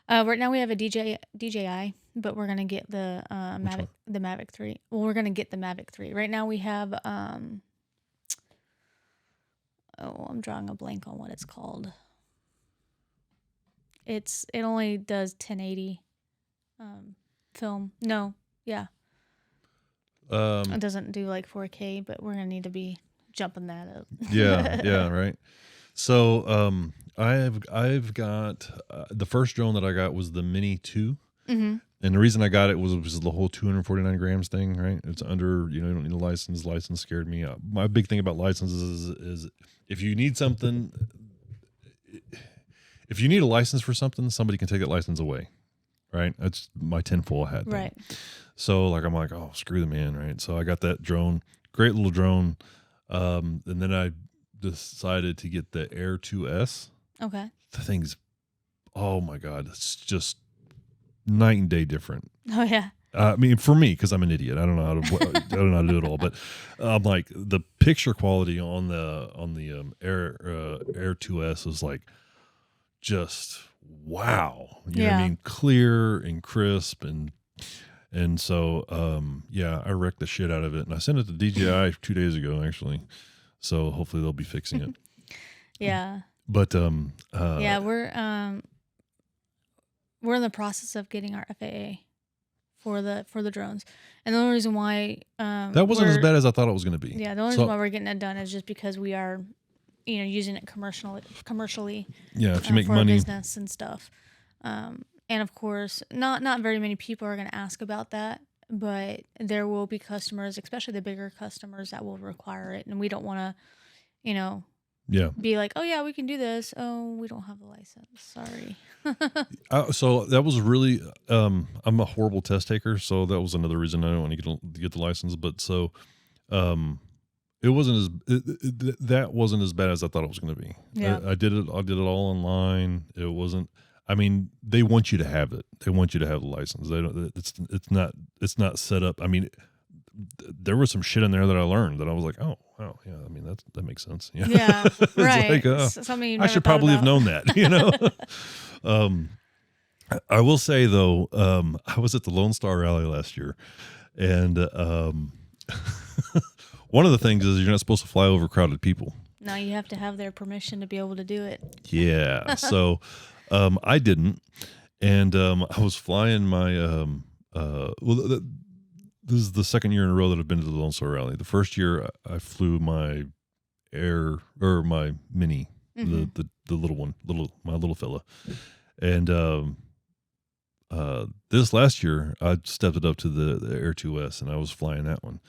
Speaker 1: have?
Speaker 2: Right now we have a DJI, but we're gonna get the Mavic 3. Well, we're gonna get the Mavic 3. Right now we have I'm drawing a blank on what it's called. It only does 1080 film. No, yeah. It doesn't do like 4K, but we're gonna need to be jumping that up.
Speaker 1: Yeah, right. So I've got the first drone that I got was the Mini 2.
Speaker 2: Mm-hmm.
Speaker 1: And the reason I got it was the whole 249 grams thing, right? It's under, you don't need a license. License scared me. My big thing about licenses is if you need something, if you need a license for something, somebody can take that license away, right? That's my tinfoil hat thing.
Speaker 2: Right.
Speaker 1: So I'm like, oh, screw the man, right? So I got that drone, great little drone. And then I decided to get the Air 2S.
Speaker 2: Okay.
Speaker 1: The thing's, oh my God, it's just night and day different.
Speaker 2: Oh yeah.
Speaker 1: I mean, for me, because I'm an idiot, I don't know how to do it all. But I'm like, the picture quality on the Air 2S is like just wow. You know what I mean? Clear and crisp and so I wrecked the shit out of it, and I sent it to DJI 2 days ago actually. So hopefully they'll be fixing it.
Speaker 2: Yeah.
Speaker 1: But
Speaker 2: we're in the process of getting our FAA for the drones, and the only reason why
Speaker 1: that wasn't as bad as I thought it was going to be.
Speaker 2: Yeah, the only reason why we're getting it done is just because we are, using it commercially.
Speaker 1: Yeah, if you make
Speaker 2: for
Speaker 1: money,
Speaker 2: business and stuff, and of course, not very many people are going to ask about that, but there will be customers, especially the bigger customers, that will require it, and we don't want to, be like, oh yeah, we can do this. Oh, we don't have the license. Sorry.
Speaker 1: So that was really, I'm a horrible test taker. So that was another reason I don't want to get the license. But so, it wasn't that wasn't as bad as I thought it was going to be.
Speaker 2: Yeah.
Speaker 1: I did it all online. It wasn't, I mean, they want you to have it. They want you to have the license. They don't, it's not set up. I mean, there was some shit in there that I learned that I was like, oh, wow, yeah. I mean, that makes sense.
Speaker 2: Yeah,
Speaker 1: It's
Speaker 2: right.
Speaker 1: like,
Speaker 2: Something you
Speaker 1: I should probably have known that, you know? I will say though, I was at the Lone Star Rally last year, and one of the things is you're not supposed to fly over crowded people.
Speaker 2: No, you have to have their permission to be able to do it.
Speaker 1: Yeah. So I didn't. And I was flying my this is the second year in a row that I've been to the Lone Star Rally. The first year I flew my my mini, the little one, my little fella. And this last year I stepped it up to the Air 2S, and I was flying that one.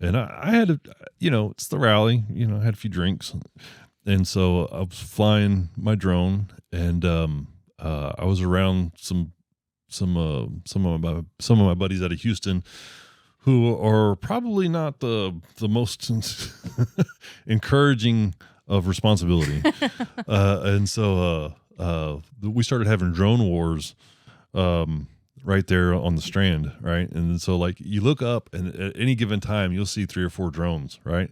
Speaker 1: And I had it's the rally, I had a few drinks. And so I was flying my drone, and I was around some of my buddies out of Houston who are probably not the most encouraging of responsibility. And so we started having drone wars right there on the Strand, right? And so like you look up, and at any given time you'll see 3 or 4 drones, right?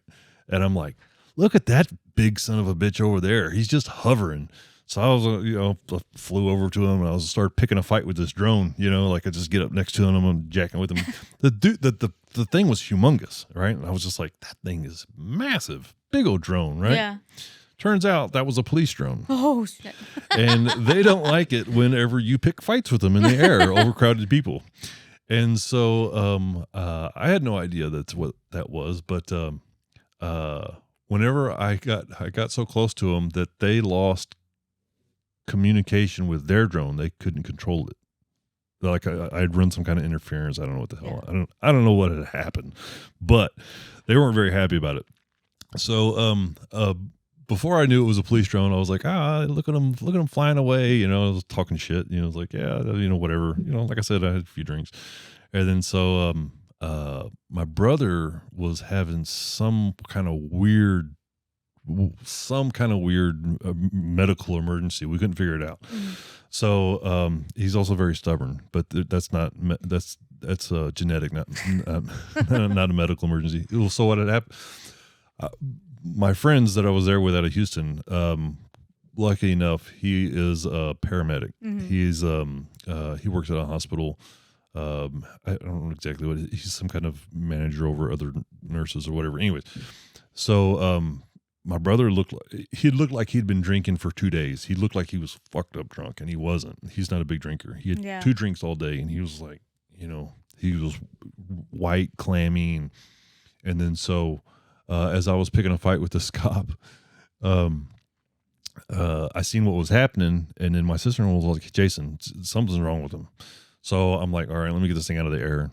Speaker 1: And I'm like, look at that big son of a bitch over there. He's just hovering. So I was, I flew over to him, and I started picking a fight with this drone. Like I just get up next to him and I'm jacking with him. The thing was humongous, right? And I was just like, that thing is massive, big old drone, right?
Speaker 2: Yeah.
Speaker 1: Turns out that was a police drone.
Speaker 2: Oh shit!
Speaker 1: And they don't like it whenever you pick fights with them in the air, overcrowded people. And so I had no idea that's what that was, but whenever I got so close to them that they lost communication with their drone, they couldn't control it. Like I'd run some kind of interference. I don't know what the hell.
Speaker 2: Yeah.
Speaker 1: I don't know what had happened, but they weren't very happy about it. So before I knew it was a police drone, I was like, look at them flying away. I was talking shit. I was like, yeah, whatever. Like I said, I had a few drinks, and then so my brother was having some kind of weird medical emergency. We couldn't figure it out. So he's also very stubborn, but that's genetic, not not a medical emergency. So what had happened? My friends that I was there with out of Houston, lucky enough, he is a paramedic. He's he works at a hospital. I don't know exactly what he's some kind of manager over other nurses or whatever. Anyways, so my brother looked like he'd been drinking for 2 days. He looked like he was fucked up drunk, and he wasn't. He's not a big drinker. He had 2 drinks all day, and he was like, he was white, clammy, and then so as I was picking a fight with this cop, I seen what was happening, and then my sister-in-law was like, Jason, something's wrong with him. So I'm like, all right, let me get this thing out of the air.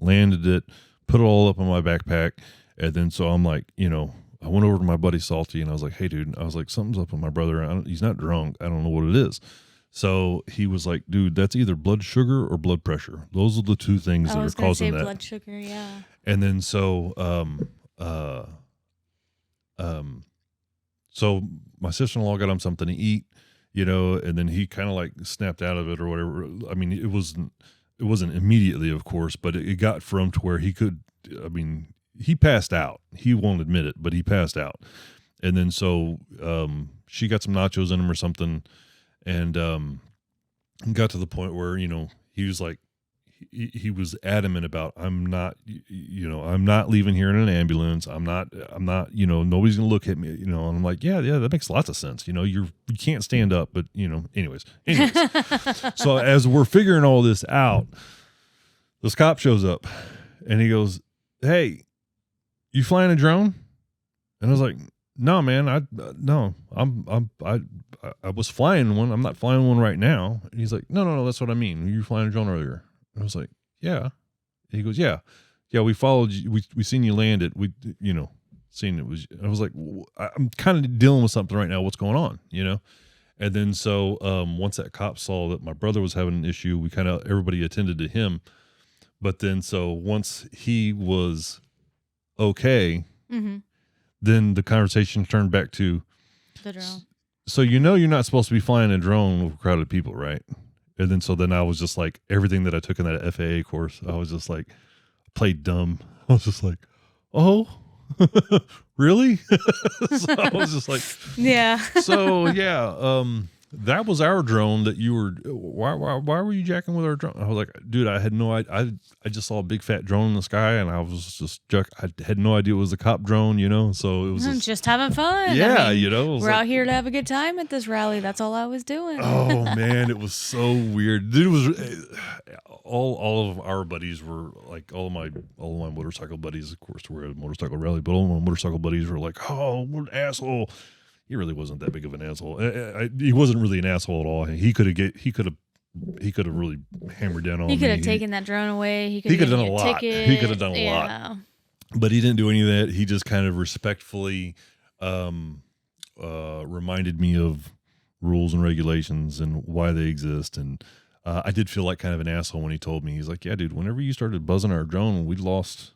Speaker 1: Landed it, put it all up in my backpack, and then so I'm like, I went over to my buddy Salty, and I was like, hey, dude, I was like, something's up with my brother. He's not drunk. I don't know what it is. So he was like, dude, that's either blood sugar or blood pressure. Those are the 2 things that are causing that.
Speaker 2: Blood sugar, yeah.
Speaker 1: And then so so my sister-in-law got him something to eat, and then he kind of like snapped out of it or whatever. I mean, it wasn't immediately, of course, but it got from to where he could, he passed out. He won't admit it, but he passed out. And then so she got some nachos in him or something, and got to the point where, he was like, he was adamant about, I'm not leaving here in an ambulance. I'm not, nobody's going to look at me, and I'm like, yeah, that makes lots of sense. You can't stand up, but anyways. So as we're figuring all this out, this cop shows up, and he goes, hey, you flying a drone? And I was like, no, man, I was flying one. I'm not flying one right now. And he's like, no, that's what I mean. You were flying a drone earlier. And I was like, yeah. And he goes, yeah, we followed you. We seen you land it. seeing it was, I was like, I'm kind of dealing with something right now. What's going on, you know? And then so once that cop saw that my brother was having an issue, we kind of, everybody attended to him. But then so once he was okay, then the conversation turned back to
Speaker 2: the drone.
Speaker 1: So you know you're not supposed to be flying a drone with crowded people, right? And then so then I was just like, everything that I took in that FAA course, I was just like, played dumb. I was just like, oh, really? So I was just like,
Speaker 2: yeah.
Speaker 1: So yeah, that was our drone that you were. Why were you jacking with our drone? I was like, dude, I had no idea. I just saw a big fat drone in the sky, and I was just I had no idea it was a cop drone, you know. So it was
Speaker 2: just having fun.
Speaker 1: Yeah,
Speaker 2: I mean,
Speaker 1: you know,
Speaker 2: we're out here to have a good time at this rally. That's all I was doing.
Speaker 1: Oh man, it was so weird, dude. It was all of our buddies were like, all of my motorcycle buddies, of course, were at a motorcycle rally, but all of my motorcycle buddies were like, oh, what an asshole. He really wasn't that big of an asshole. He wasn't really an asshole at all. He could have really hammered down on me.
Speaker 2: He could have taken that drone away. He
Speaker 1: could have done a lot.
Speaker 2: Ticket.
Speaker 1: He could have done a lot. But he didn't do any of that. He just kind of respectfully reminded me of rules and regulations and why they exist. And I did feel like kind of an asshole when he told me. He's like, yeah, dude, whenever you started buzzing our drone, we lost...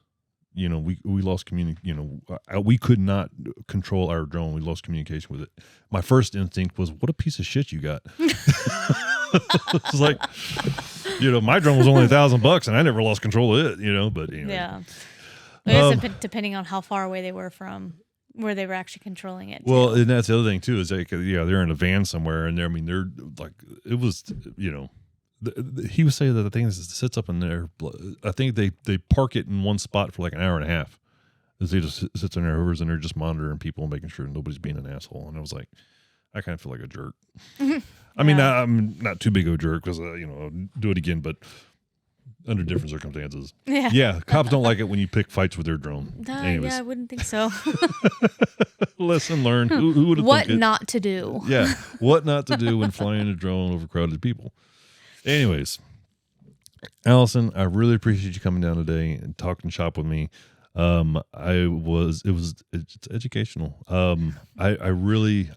Speaker 1: we lost communication. We could not control our drone. We lost communication with it. My first instinct was, what a piece of shit you got. It's like, my drone was only $1,000 and I never lost control of it, but anyway.
Speaker 2: Yeah. I guess depending on how far away they were from where they were actually controlling it.
Speaker 1: Well, and that's the other thing too, is like, they're in a van somewhere and they're like, it was, he was saying that the thing sits up in there. I think they park it in one spot for like an hour and a half. As they just sits in there, hovers, and they're just monitoring people and making sure nobody's being an asshole. And I was like, I kind of feel like a jerk. I mean, I'm not too big of a jerk because I'll do it again, but under different circumstances. Yeah, cops don't like it when you pick fights with their drone. Anyways.
Speaker 2: Yeah, I wouldn't think so.
Speaker 1: Lesson learned. Who would have
Speaker 2: What not to do?
Speaker 1: Yeah, what not to do when flying a drone over crowded people. Anyways, Alison, I really appreciate you coming down today and talking shop with me. It's educational. I really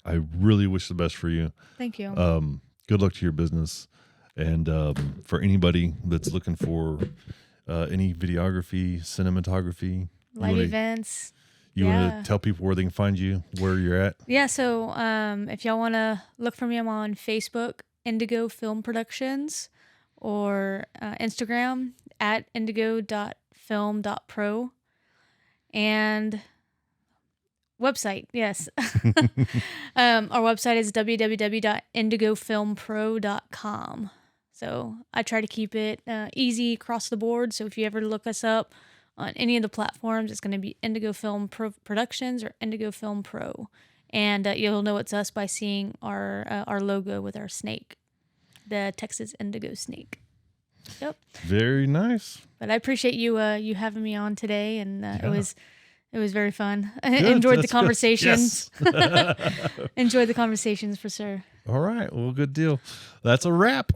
Speaker 1: wish the best for you.
Speaker 2: Thank you.
Speaker 1: Good luck to your business. And, for anybody that's looking for, any videography, cinematography,
Speaker 2: live events.
Speaker 1: You want to tell people where they can find you, where you're at? Yeah.
Speaker 2: So, if y'all want to look for me, I'm on Facebook, Indigo Film Productions, or Instagram at indigo.film.pro, and website, yes. Our website is www.indigofilmpro.com. So I try to keep it easy across the board. So if you ever look us up on any of the platforms, it's going to be Indigo Film Productions or Indigo Film Pro. And you'll know it's us by seeing our logo with our snake, the Texas Indigo snake. Yep.
Speaker 1: Very nice.
Speaker 2: But I appreciate you having me on today, and it was very fun. I
Speaker 1: Good.
Speaker 2: enjoyed
Speaker 1: That's
Speaker 2: the conversations.
Speaker 1: Yes.
Speaker 2: Enjoyed the conversations for sure.
Speaker 1: All right. Well, good deal. That's a wrap.